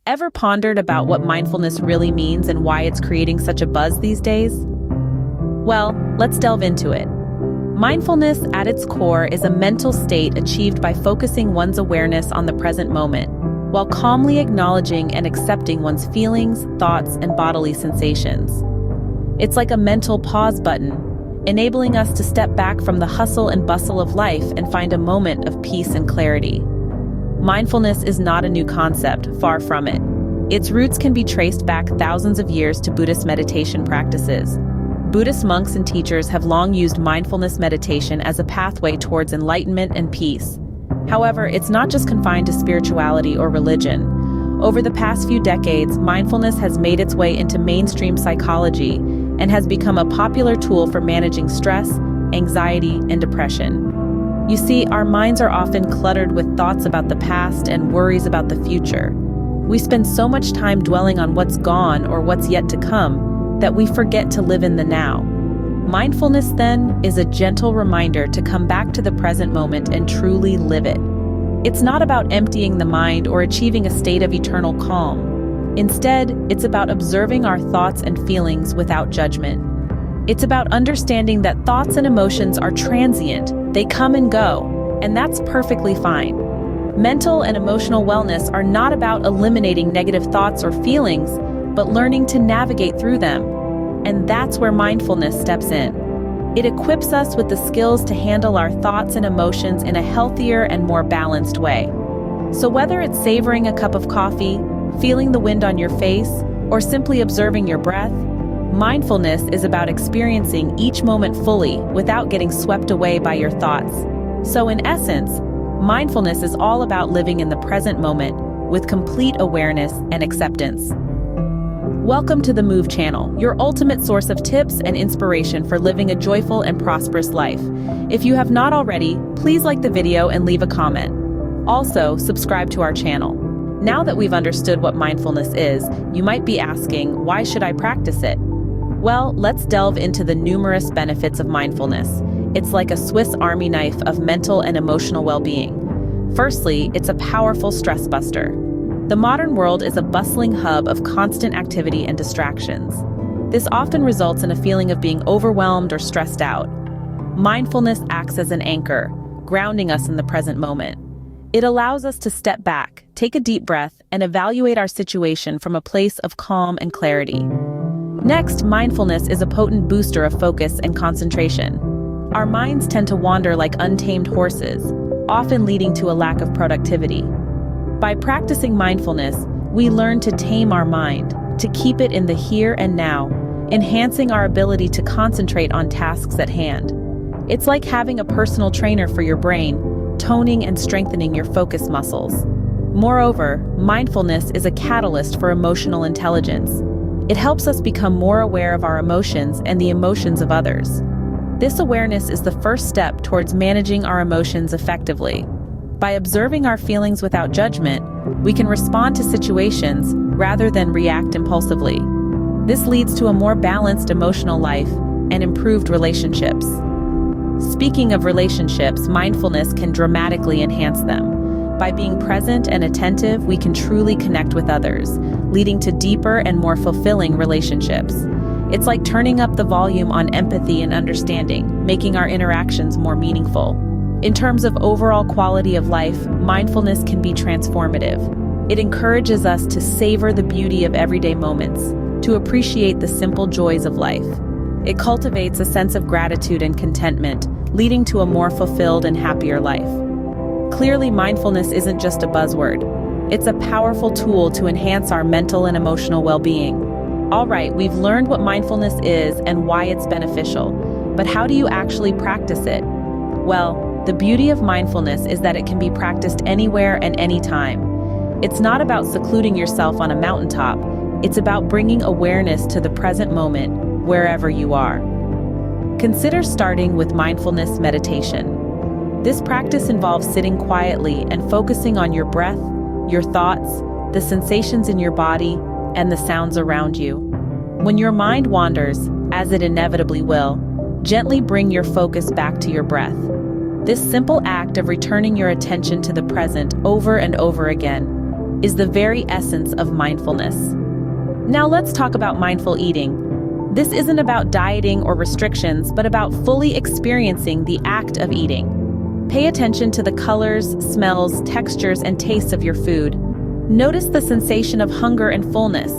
Ever pondered about what mindfulness really means and why it's creating such a buzz these days? Well, let's delve into it. Mindfulness, at its core, is a mental state achieved by focusing one's awareness on the present moment, while calmly acknowledging and accepting one's feelings, thoughts, and bodily sensations. It's like a mental pause button, enabling us to step back from the hustle and bustle of life and find a moment of peace and clarity. Mindfulness is not a new concept, far from it. Its roots can be traced back thousands of years to Buddhist meditation practices. Buddhist monks and teachers have long used mindfulness meditation as a pathway towards enlightenment and peace. However, it's not just confined to spirituality or religion. Over the past few decades, mindfulness has made its way into mainstream psychology and has become a popular tool for managing stress, anxiety, and depression. You see, our minds are often cluttered with thoughts about the past and worries about the future. We spend so much time dwelling on what's gone or what's yet to come that we forget to live in the now. Mindfulness, then, is a gentle reminder to come back to the present moment and truly live it. It's not about emptying the mind or achieving a state of eternal calm. Instead, it's about observing our thoughts and feelings without judgment. It's about understanding that thoughts and emotions are transient, they come and go, and that's perfectly fine. Mental and emotional wellness are not about eliminating negative thoughts or feelings, but learning to navigate through them. And that's where mindfulness steps in. It equips us with the skills to handle our thoughts and emotions in a healthier and more balanced way. So whether it's savoring a cup of coffee, feeling the wind on your face, or simply observing your breath, mindfulness is about experiencing each moment fully without getting swept away by your thoughts. So in essence, mindfulness is all about living in the present moment with complete awareness and acceptance. Welcome to the Move channel, your ultimate source of tips and inspiration for living a joyful and prosperous life. If you have not already, please like the video and leave a comment. Also, subscribe to our channel. Now that we've understood what mindfulness is, you might be asking, why should I practice it? Well, let's delve into the numerous benefits of mindfulness. It's like a Swiss Army knife of mental and emotional well-being. Firstly, it's a powerful stress buster. The modern world is a bustling hub of constant activity and distractions. This often results in a feeling of being overwhelmed or stressed out. Mindfulness acts as an anchor, grounding us in the present moment. It allows us to step back, take a deep breath, and evaluate our situation from a place of calm and clarity. Next, mindfulness is a potent booster of focus and concentration. Our minds tend to wander like untamed horses, often leading to a lack of productivity. By practicing mindfulness, we learn to tame our mind, to keep it in the here and now, enhancing our ability to concentrate on tasks at hand. It's like having a personal trainer for your brain, toning and strengthening your focus muscles. Moreover, mindfulness is a catalyst for emotional intelligence. It helps us become more aware of our emotions and the emotions of others. This awareness is the first step towards managing our emotions effectively. By observing our feelings without judgment, we can respond to situations rather than react impulsively. This leads to a more balanced emotional life and improved relationships. Speaking of relationships, mindfulness can dramatically enhance them. By being present and attentive, we can truly connect with others, leading to deeper and more fulfilling relationships. It's like turning up the volume on empathy and understanding, making our interactions more meaningful. In terms of overall quality of life, mindfulness can be transformative. It encourages us to savor the beauty of everyday moments, to appreciate the simple joys of life. It cultivates a sense of gratitude and contentment, leading to a more fulfilled and happier life. Clearly, mindfulness isn't just a buzzword. It's a powerful tool to enhance our mental and emotional well-being. All right, we've learned what mindfulness is and why it's beneficial, but how do you actually practice it? Well, the beauty of mindfulness is that it can be practiced anywhere and anytime. It's not about secluding yourself on a mountaintop. It's about bringing awareness to the present moment, wherever you are. Consider starting with mindfulness meditation. This practice involves sitting quietly and focusing on your breath, your thoughts, the sensations in your body, and the sounds around you. When your mind wanders, as it inevitably will, gently bring your focus back to your breath. This simple act of returning your attention to the present over and over again is the very essence of mindfulness. Now let's talk about mindful eating. This isn't about dieting or restrictions, but about fully experiencing the act of eating. Pay attention to the colors, smells, textures, and tastes of your food. Notice the sensation of hunger and fullness.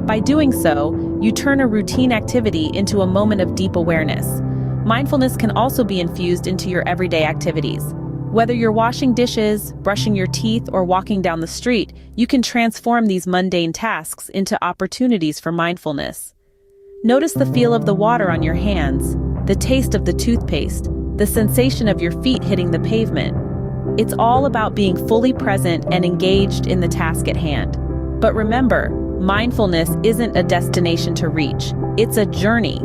By doing so, you turn a routine activity into a moment of deep awareness. Mindfulness can also be infused into your everyday activities. Whether you're washing dishes, brushing your teeth, or walking down the street, you can transform these mundane tasks into opportunities for mindfulness. Notice the feel of the water on your hands, the taste of the toothpaste, the sensation of your feet hitting the pavement. It's all about being fully present and engaged in the task at hand. But remember, mindfulness isn't a destination to reach, it's a journey.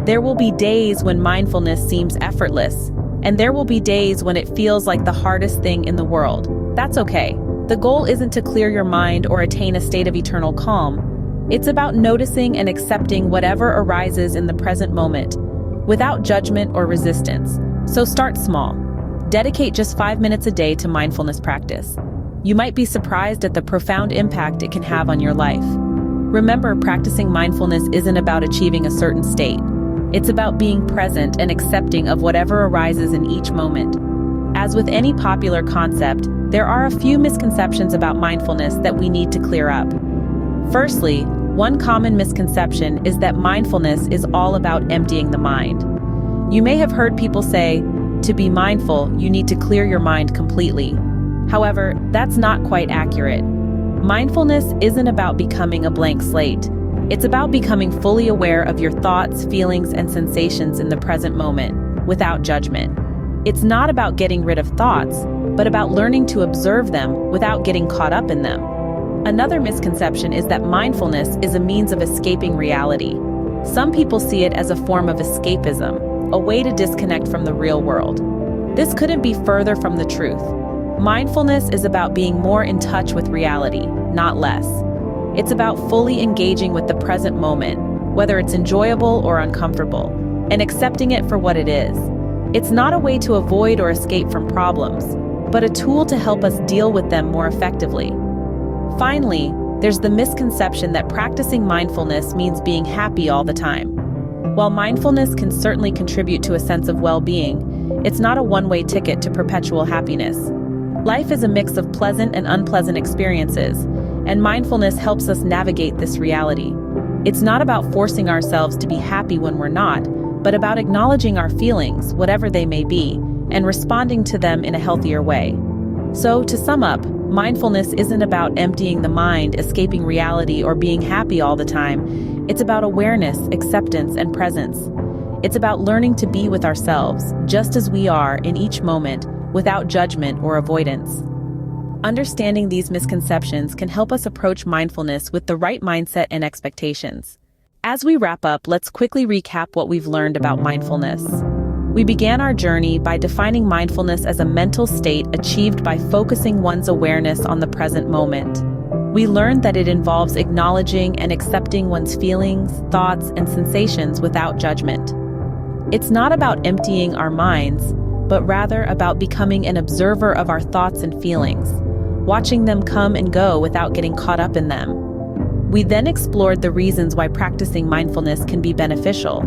There will be days when mindfulness seems effortless, and there will be days when it feels like the hardest thing in the world. That's okay. The goal isn't to clear your mind or attain a state of eternal calm. It's about noticing and accepting whatever arises in the present moment, without judgment or resistance. So start small. Dedicate just 5 minutes a day to mindfulness practice. You might be surprised at the profound impact it can have on your life. Remember, practicing mindfulness isn't about achieving a certain state. It's about being present and accepting of whatever arises in each moment. As with any popular concept, there are a few misconceptions about mindfulness that we need to clear up. Firstly, one common misconception is that mindfulness is all about emptying the mind. You may have heard people say, to be mindful, you need to clear your mind completely. However, that's not quite accurate. Mindfulness isn't about becoming a blank slate. It's about becoming fully aware of your thoughts, feelings, and sensations in the present moment, without judgment. It's not about getting rid of thoughts, but about learning to observe them without getting caught up in them. Another misconception is that mindfulness is a means of escaping reality. Some people see it as a form of escapism, a way to disconnect from the real world. This couldn't be further from the truth. Mindfulness is about being more in touch with reality, not less. It's about fully engaging with the present moment, whether it's enjoyable or uncomfortable, and accepting it for what it is. It's not a way to avoid or escape from problems, but a tool to help us deal with them more effectively. Finally, there's the misconception that practicing mindfulness means being happy all the time. While mindfulness can certainly contribute to a sense of well-being, it's not a one-way ticket to perpetual happiness. Life is a mix of pleasant and unpleasant experiences, and mindfulness helps us navigate this reality. It's not about forcing ourselves to be happy when we're not, but about acknowledging our feelings, whatever they may be, and responding to them in a healthier way. So, to sum up, mindfulness isn't about emptying the mind, escaping reality, or being happy all the time. It's about awareness, acceptance, and presence. It's about learning to be with ourselves, just as we are in each moment, without judgment or avoidance. Understanding these misconceptions can help us approach mindfulness with the right mindset and expectations. As we wrap up, let's quickly recap what we've learned about mindfulness. We began our journey by defining mindfulness as a mental state achieved by focusing one's awareness on the present moment. We learned that it involves acknowledging and accepting one's feelings, thoughts, and sensations without judgment. It's not about emptying our minds, but rather about becoming an observer of our thoughts and feelings, watching them come and go without getting caught up in them. We then explored the reasons why practicing mindfulness can be beneficial.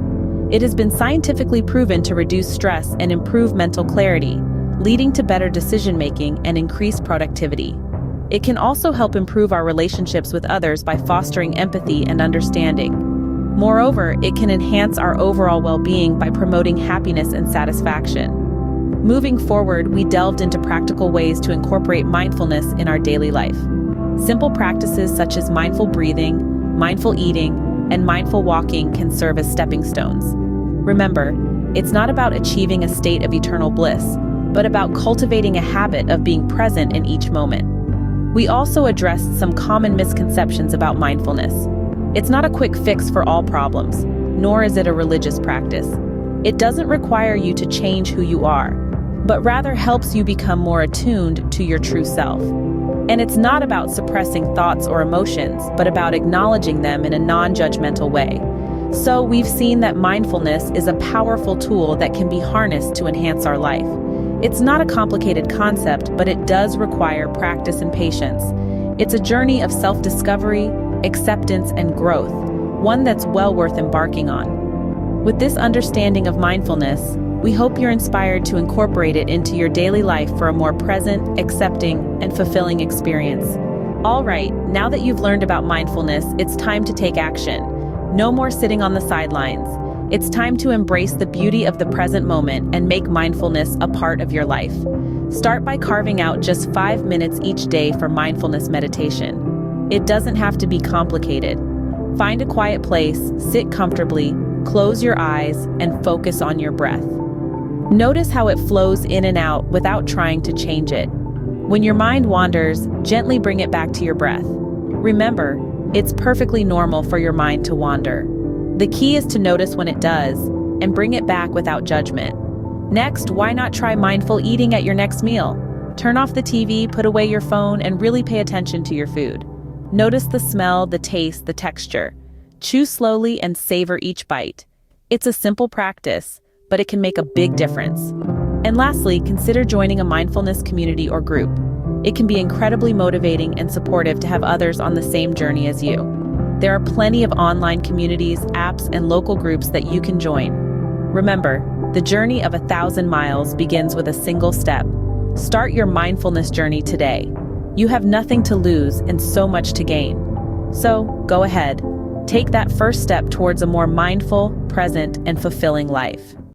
It has been scientifically proven to reduce stress and improve mental clarity, leading to better decision-making and increased productivity. It can also help improve our relationships with others by fostering empathy and understanding. Moreover, it can enhance our overall well-being by promoting happiness and satisfaction. Moving forward, we delved into practical ways to incorporate mindfulness in our daily life. Simple practices such as mindful breathing, mindful eating, and mindful walking can serve as stepping stones. Remember, it's not about achieving a state of eternal bliss, but about cultivating a habit of being present in each moment. We also addressed some common misconceptions about mindfulness. It's not a quick fix for all problems, nor is it a religious practice. It doesn't require you to change who you are, but rather helps you become more attuned to your true self. And it's not about suppressing thoughts or emotions, but about acknowledging them in a non-judgmental way. So we've seen that mindfulness is a powerful tool that can be harnessed to enhance our life. It's not a complicated concept, but it does require practice and patience. It's a journey of self-discovery, acceptance, and growth, one that's well worth embarking on. With this understanding of mindfulness, we hope you're inspired to incorporate it into your daily life for a more present, accepting, and fulfilling experience. All right, now that you've learned about mindfulness, it's time to take action. No more sitting on the sidelines. It's time to embrace the beauty of the present moment and make mindfulness a part of your life. Start by carving out just 5 minutes each day for mindfulness meditation. It doesn't have to be complicated. Find a quiet place, sit comfortably, close your eyes, and focus on your breath. Notice how it flows in and out without trying to change it. When your mind wanders, gently bring it back to your breath. Remember, it's perfectly normal for your mind to wander. The key is to notice when it does and bring it back without judgment. Next, why not try mindful eating at your next meal? Turn off the TV, put away your phone, and really pay attention to your food. Notice the smell, the taste, the texture. Chew slowly and savor each bite. It's a simple practice, but it can make a big difference. And lastly, consider joining a mindfulness community or group. It can be incredibly motivating and supportive to have others on the same journey as you. There are plenty of online communities, apps, and local groups that you can join. Remember, the journey of 1,000 miles begins with a single step. Start your mindfulness journey today. You have nothing to lose and so much to gain. So, go ahead. Take that first step towards a more mindful, present, and fulfilling life.